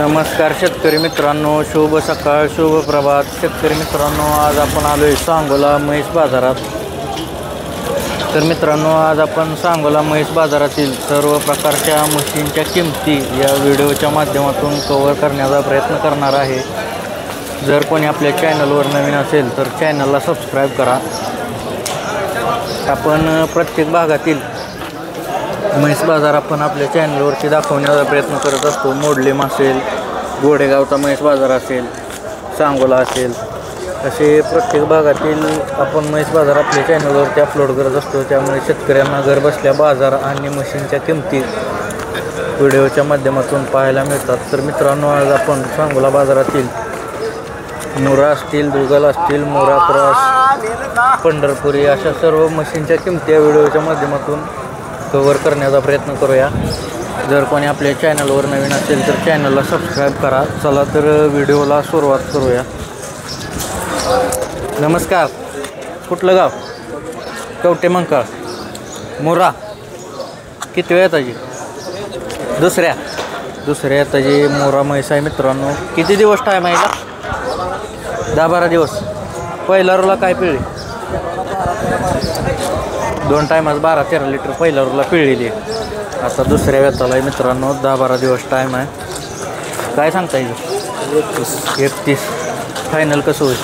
नमस्कार शेतकरी मित्रांनो, शुभ सकाळ, शुभ प्रभात. शेतकरी मित्रांनो, आज आपण आलोय सांगोला म्हैस बाजारात. तर मित्रांनो, आज आपण सांगोला म्हैस बाजारातील सर्व प्रकारच्या म्हशींच्या किमती या व्हिडिओच्या माध्यमातून कव्हर करण्याचा प्रयत्न करणार आहे. जर कोणी आपल्या चॅनलवर नवीन असेल तर चॅनलला सबस्क्राईब करा. आपण प्रत्येक भागातील म्हैस बाजार आपण आपल्या चॅनलवरती दाखवण्याचा प्रयत्न करत असतो. मोडलीम असेल, गोडेगावचा म्हैस बाजार असेल, सांगोला असेल, असे प्रत्येक भागातील आपण म्हैस बाजार आपल्या चॅनलवरती अपलोड करत असतो. त्यामुळे शेतकऱ्यांना घर बसल्या बाजार आणि म्हशींच्या किमती व्हिडिओच्या माध्यमातून पाहायला मिळतात. तर मित्रांनो, आज आपण सांगोला बाजारातील मुरा असतील, दुगल असतील, मोरा क्रॉस, पंढरपुरी अशा सर्व म्हशींच्या किमती या व्हिडिओच्या माध्यमातून कव्हर करण्याचा प्रयत्न करूया. जर कोणी आपल्या चॅनलवर नवीन असेल तर चॅनलला सबस्क्राईब करा. चला तर व्हिडिओला सुरुवात करूया. नमस्कार. कुठलं गाव? कवटे मंकाळ, मोरा. किती वेळ ताजी? दुसऱ्या ताजी मोरा म्हैस आहे मित्रांनो. किती दिवस टाईम आहे का? 10-12 दिवस. पहिल्या रोला काय पिळली? 2 टायमात 12-13 लिटर पहिल्या रोला पिळलेली. आता दुसऱ्या वेताला आहे मित्रांनो. 10-12 दिवस टाईम आहे. काय सांगता येईल? 31. फायनल कसं होईल?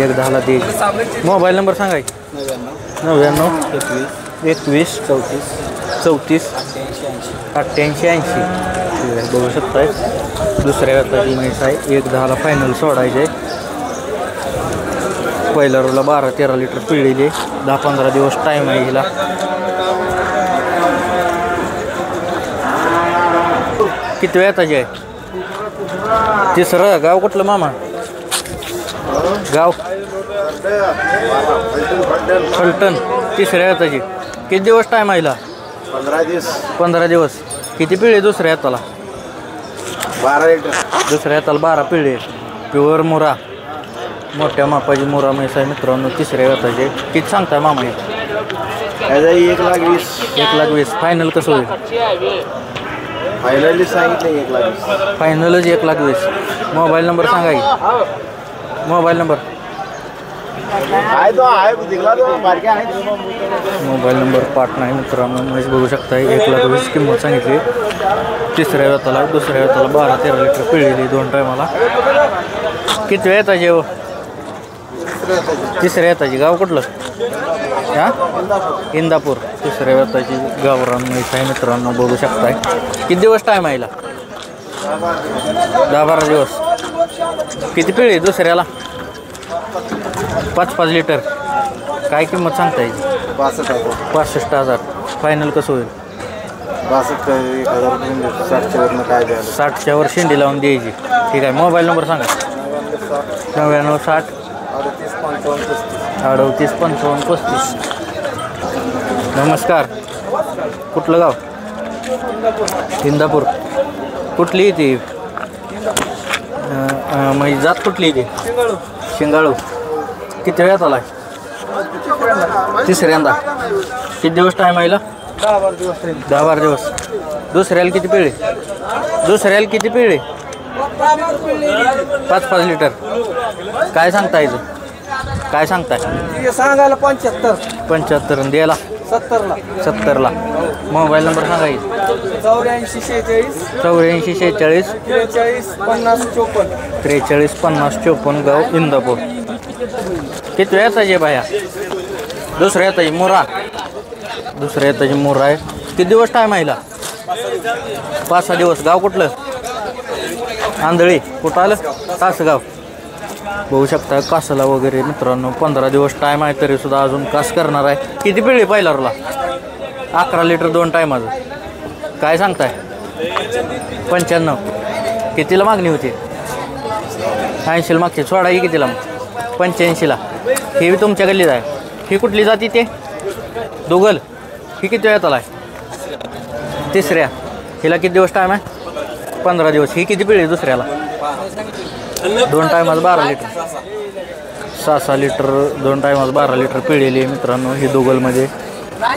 1-10ला द्यायची. मोबाईल नंबर सांगाय? 99 21 34 88 80. बघू शकताय दुसऱ्या वेताची म्हैस आहे. 1-10ला फायनल सोडायचे आहे. पहिल्या रोला 12-13 लिटर पिळलेली. 10-15 दिवस टाईम आहे हिला. किती वेताची आहे? तिसरं. गाव कुठलं मामा? गाव फलटण. तिसऱ्या वेताची. किती दिवस टाईम आहे हिला? 15 दिवस. किती पिळे दुसऱ्या हाताला? 12 लिटर. दुसऱ्या हाताला 12 पिळे. प्युअर मुरा, मोठ्या मापाची मुरा म्हैस आहे मित्रांनो. तिसऱ्या वेताचे. किती सांगताय मामा? 1,20,000. 1,20,000. फायनल कसं होईल? फायनली सांगितलं 1,20,000. फायनलच 1,20,000. मोबाईल नंबर सांगा की. मोबाईल नंबर मोबाईल नंबर पाठ नाही मित्रांनो. म्हैस बघू शकताय. 1,20,000 किंमत सांगितली. तिसऱ्या वेताला. दुसऱ्या वेताला 12-13 लिटर पिळलेली 2 टायमाला. किती वेळ येताची हो? तिसऱ्या येताची. गाव कुठलं? हां, इंदापूर. तिसऱ्या वेताची गावरान म्हैस आहे मित्रांनो. बघू शकताय. किती दिवस टाईम आहे? 10-12 दिवस. किती पिळी दुसऱ्याला? 5-5 लिटर. काय किंमत सांगता येईल? 65,000. फायनल कसं होईल? 60,000 काय द्यायला? 60च्या वर शेंडी लावून द्यायची. ठीक आहे. मोबाईल नंबर सांगा. 99 60 38 55 35. नमस्कार. कुठलं गाव? इंदापूर. कुठली ती म्हणजे जात कुठली ती? शिंगाळू. किती वेळात आला? तिसऱ्यांदा. किती दिवस टाईम आहे? 10-12 दिवस. दुसऱ्याला किती पिळे? 5-5 लिटर. काय सांगता येईल? काय सांगताय? सांगायला 75 द्यायला 70ला. मोबाईल नंबर सांगा येईल? 84 46 43 50 54. गाव इंदापूर. किती वेळ येताची बाया? दुसऱ्या येताची मुरा. दुसऱ्या येताची मुरा आहे. किती दिवस टाईम आहे? 5-6 दिवस. गाव कुठलं? आंधळी. कुठं आलं? कासगाव. बघू शकता कासाला वगैरे मित्रांनो. 15 दिवस टाईम आहे तरी सुद्धा अजून कास करणार आहे. किती पिळी पहिल्या रोला? 11 लिटर 2 टायमाचं. काय सांगताय? 95. कितीला मागणी होती? 80ला मागची. सोडा ही कितीला? 85ला. ही तुमच्या गल्लीत आहे. ही कुठली जाती? ते दुगल. ही किती वेळात आला आहे? तिसऱ्या. हिला किती दिवस टाईम आहे? 15 दिवस. ही किती पिळी दुसऱ्याला? 2 टायमाचं 12 लिटर. 6-6 लिटर 2 टायमाचं 12 लिटर पिळलेली आहे मित्रांनो. ही दुगलमध्ये.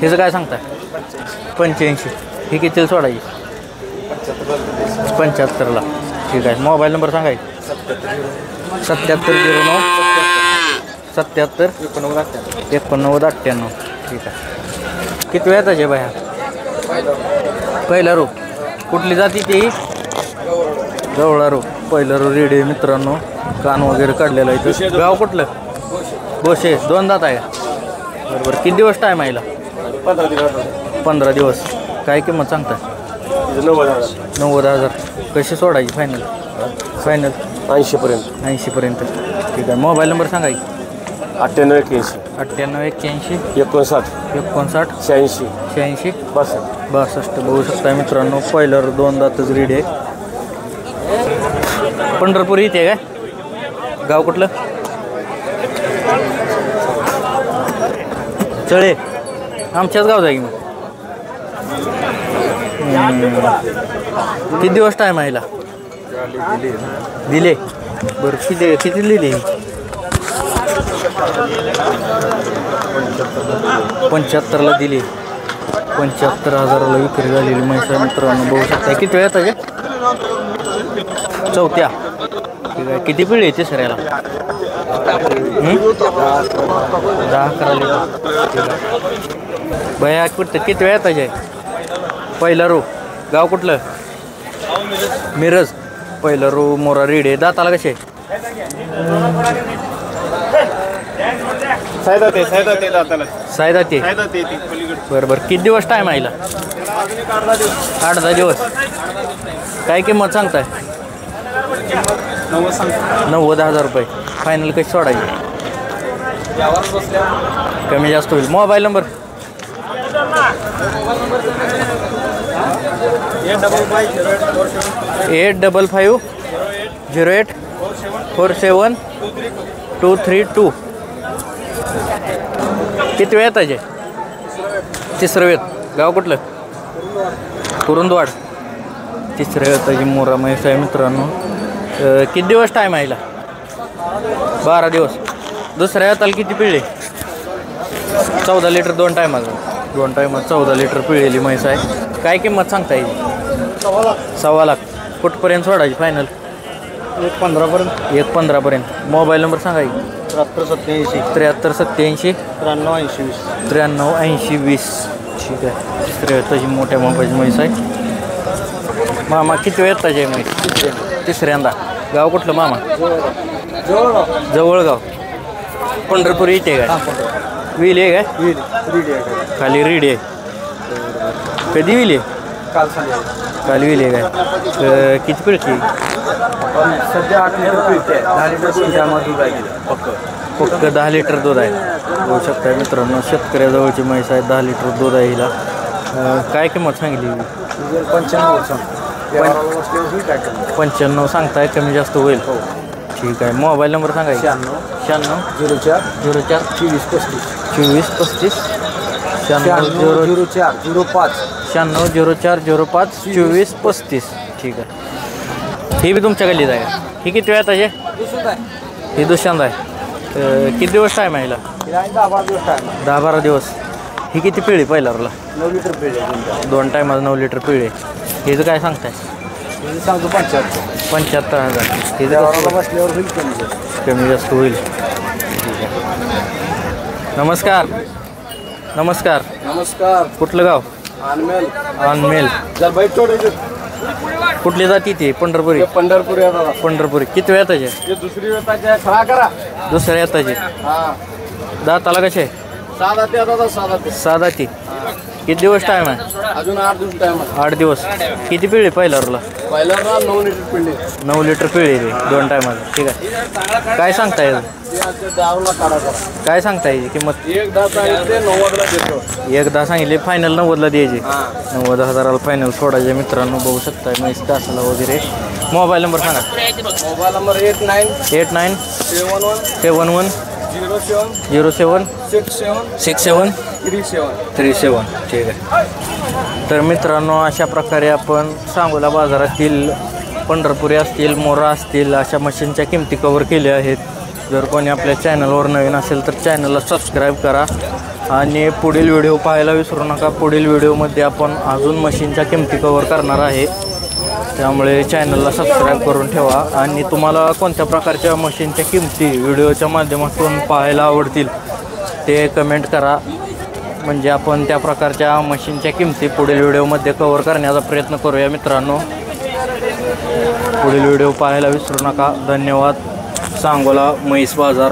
हिचं काय सांगताय? 85. ही कितीला सोडायची? 75ला. ठीक आहे. मोबाईल नंबर सांगा की. 7709 77 8998. ठीक आहे. किती वेळ येताचे बाया? पहिला रो. कुठली जाती ती? गवळा रो. पहिला रो रेडी मित्रांनो. कान वगैरे काढलेला आहे. गाव कुठलं? बोशे. 2 दात आहे. बरोबर. किती दिवस टाईम आहे? 15 दिवस. काय किंमत सांगता? 90,000. कशी सोडायची फायनल? फायनल 80 पर्यंत. ठीक आहे. मोबाईल नंबर सांगा की. 98 81 59 59 86 86 62. 62. बघू शकता मित्रांनो. पहिल्यावर 2 दातच रेडी आहे. पंढरपूर इथे काय? गाव कुठलं? चळे. आमच्याच गाव जाईल मग. किती दिवस टाईम आहे? दिले. बरं. किती दिली? 75ला दिली. 75,000ला विक्री झालेली म्हैस आहे मित्रांनो. बघू शकता. किती वेळ येतात? चौथ्या. ठीक आहे. किती पिढी येते सर याला? 10-11 लिटर. भया कुठं किती वेळ येतात? पहिला रो. गाव कुठलं? मिरज. पहिला रो मोरा रेडी आहे. दाताला कसे? सायदाते. बरं बरं. किती दिवस टाईम आहे? 8-10 दिवस. काय किंमत सांगताय? 90,000 रुपये. फायनल कशी सोडायची? कमी जास्त होईल. Mobile number? 855 08 47 232. किती वेळ येताचे? तिसरं वेळ. गाव कुठलं? कुरुंदवाड. तिसऱ्या वेळाची मोरा म्हैस आहे मित्रांनो. किती दिवस टाईम आहे? 12 दिवस. दुसऱ्या वेळाला किती पिळले? 14 लिटर. 2 टायमात 14 लिटर पिळलेली म्हैस आहे. काय किंमत सांगता येईल? 1.25 लाख. कुठपर्यंत सोडायची फायनल? 1.15 1.15 पर्यंत. मोबाईल नंबर सांगा की. 73 87 93 80 20. ठीक आहे. तिसऱ्या वेळाची मोठ्या मोबाईलची म्हैस आहे. मामा किती वेळ येताचे म्हैस? तिसऱ्यांदा. गाव कुठलं मामा? जवळगाव. पंढरपूर इथे काय? विल आहे काय? खाली रेडी आहे. कधी विल आहे? काल विल आहे काय? किती पिळते? सध्या 8 लिटर पिळते. 10 लिटर फक्त 10 लिटर दूध आहे. बघू शकता मित्रांनो. शेतकऱ्याजवळची म्हैस आहे. 10 लिटर दूध आहे हिला. काय किंमत सांगितली? 95 सांगताय. कमी जास्त होईल. ठीक आहे. मोबाईल नंबर सांगा. 96 04 04 24 35 96 04 05 24 35. ठीक आहे. ही बी तुमच्या गल्लीत आहे का? ही किती वेळात आहे? ही दुसऱ्यांदा आहे. किती दिवस टाईम आहे? 10-12 दिवस. ही किती पिळी पहिल्यावरला? 9 लिटर पिळे. 2 टायमाला 9 लिटर पिळे. हिचं काय सांगताय? सांगतो 75,000. हिचं बसल्यावर होईल कमी जास्त होईल. नमस्कार. नमस्कार. कुठलं गाव? अनमेल. कुठली जाती ती? पंढरपुरी. पंढरपुरी. किती वेळ येताचे? दुसरी वेताचे खळा करा. दुसऱ्या येताचे. दाताला कसे? 6 दाती. किती दिवस टाईम आहे? अजून 8 दिवस टाइम आहे. 8 दिवस. किती पिळे पहिल्यावरला? 9 लिटर पिळे. 9 लिटर पिळे रे 2 टायमाला. ठीक आहे. काय सांगता येईल? काय सांगता येईल किंमत? 1.10 सांगितले. फायनल 90ला द्यायची. 90,000ला फायनल सोडायचे मित्रांनो. बघू शकता म्हैस तासाला वगैरे. मोबाईल नंबर सांगा. Mobile number 89 71 07 67 37. ठीक आहे. तर मित्रांनो अशा प्रकारे आपण सांगोला बाजारातील पंढरपुरी असतील, मोरा असतील अशा मशीनच्या किमती कव्हर केल्या आहेत. जर कोणी आपल्या चॅनलवर नवीन असेल तर चॅनलला सबस्क्राईब करा आणि पुढील व्हिडिओ पाहायला विसरू नका. पुढील व्हिडिओमध्ये आपण अजून मशीनच्या किमती कव्हर करणार आहे. त्यामुळे चॅनलला सबस्क्राईब करून ठेवा आणि तुम्हाला कोणत्या प्रकारच्या मशीनच्या किमती व्हिडिओच्या माध्यमातून पाहायला आवडतील ते कमेंट करा. म्हणजे आपण त्या प्रकारच्या मशीनच्या किमती पुढील व्हिडिओमध्ये कव्हर करण्याचा प्रयत्न करूया मित्रांनो. पुढील व्हिडिओ पाहायला विसरू नका. धन्यवाद. सांगोला म्हैस बाजार.